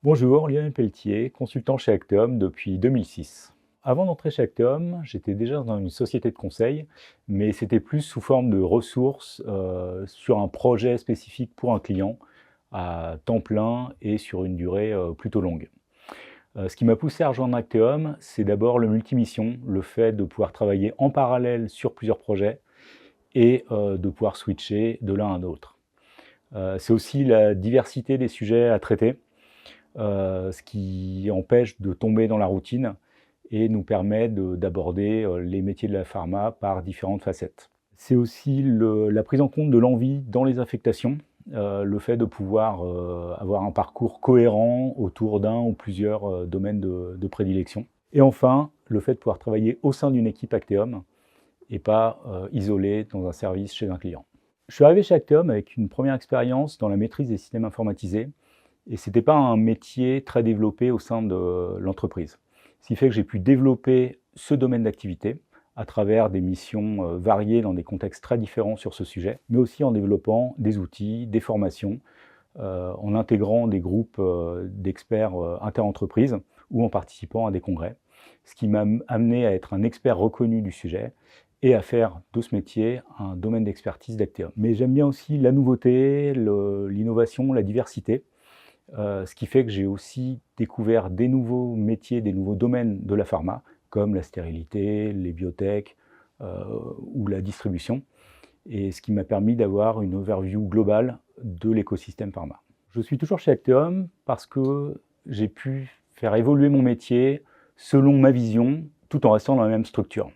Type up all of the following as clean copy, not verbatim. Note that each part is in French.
Bonjour, Lionel Pelletier, consultant chez Acteum depuis 2006. Avant d'entrer chez Acteum, j'étais déjà dans une société de conseil, mais c'était plus sous forme de ressources sur un projet spécifique pour un client à temps plein et sur une durée plutôt longue. Ce qui m'a poussé à rejoindre Acteum, c'est d'abord le multimission, le fait de pouvoir travailler en parallèle sur plusieurs projets et de pouvoir switcher de l'un à l'autre. C'est aussi la diversité des sujets à traiter. Ce qui empêche de tomber dans la routine et nous permet d'aborder les métiers de la pharma par différentes facettes. C'est aussi la prise en compte de l'envie dans les affectations, le fait de pouvoir avoir un parcours cohérent autour d'un ou plusieurs domaines de prédilection. Et enfin, le fait de pouvoir travailler au sein d'une équipe Acteum et pas isolé dans un service chez un client. Je suis arrivé chez Acteum avec une première expérience dans la maîtrise des systèmes informatisés, et ce n'était pas un métier très développé au sein de l'entreprise. Ce qui fait que j'ai pu développer ce domaine d'activité à travers des missions variées dans des contextes très différents sur ce sujet, mais aussi en développant des outils, des formations, en intégrant des groupes d'experts interentreprises ou en participant à des congrès, ce qui m'a amené à être un expert reconnu du sujet et à faire de ce métier un domaine d'expertise d'Acteum. Mais j'aime bien aussi la nouveauté, l'innovation, la diversité. Ce qui fait que j'ai aussi découvert des nouveaux métiers, des nouveaux domaines de la pharma, comme la stérilité, les biotech ou la distribution, et ce qui m'a permis d'avoir une overview globale de l'écosystème pharma. Je suis toujours chez Acteum parce que j'ai pu faire évoluer mon métier selon ma vision, tout en restant dans la même structure.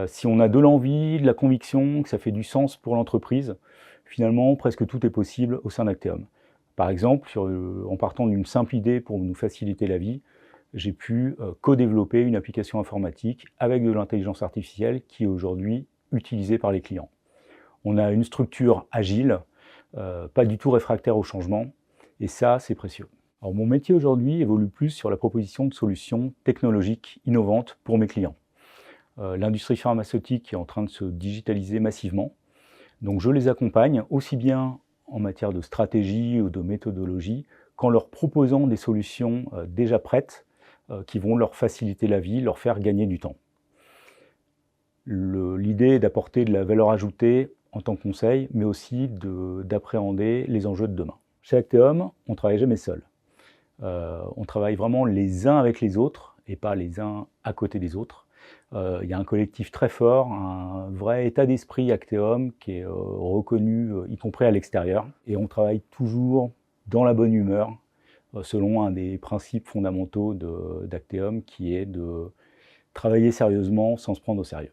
Si on a de l'envie, de la conviction, que ça fait du sens pour l'entreprise, finalement, presque tout est possible au sein d'Acteum. Par exemple, en partant d'une simple idée pour nous faciliter la vie, j'ai pu co-développer une application informatique avec de l'intelligence artificielle qui est aujourd'hui utilisée par les clients. On a une structure agile, pas du tout réfractaire au changement, et ça, c'est précieux. Alors, mon métier aujourd'hui évolue plus sur la proposition de solutions technologiques innovantes pour mes clients. L'industrie pharmaceutique est en train de se digitaliser massivement, donc je les accompagne aussi bien en matière de stratégie ou de méthodologie qu'en leur proposant des solutions déjà prêtes qui vont leur faciliter la vie, leur faire gagner du temps. L'idée est d'apporter de la valeur ajoutée en tant que conseil, mais aussi d'appréhender les enjeux de demain. Chez Acteum, on ne travaille jamais seul. On travaille vraiment les uns avec les autres et pas les uns à côté des autres. Il y a un collectif très fort, un vrai état d'esprit Acteum qui est reconnu, y compris à l'extérieur. Et on travaille toujours dans la bonne humeur, selon un des principes fondamentaux d'Acteum, qui est de travailler sérieusement sans se prendre au sérieux.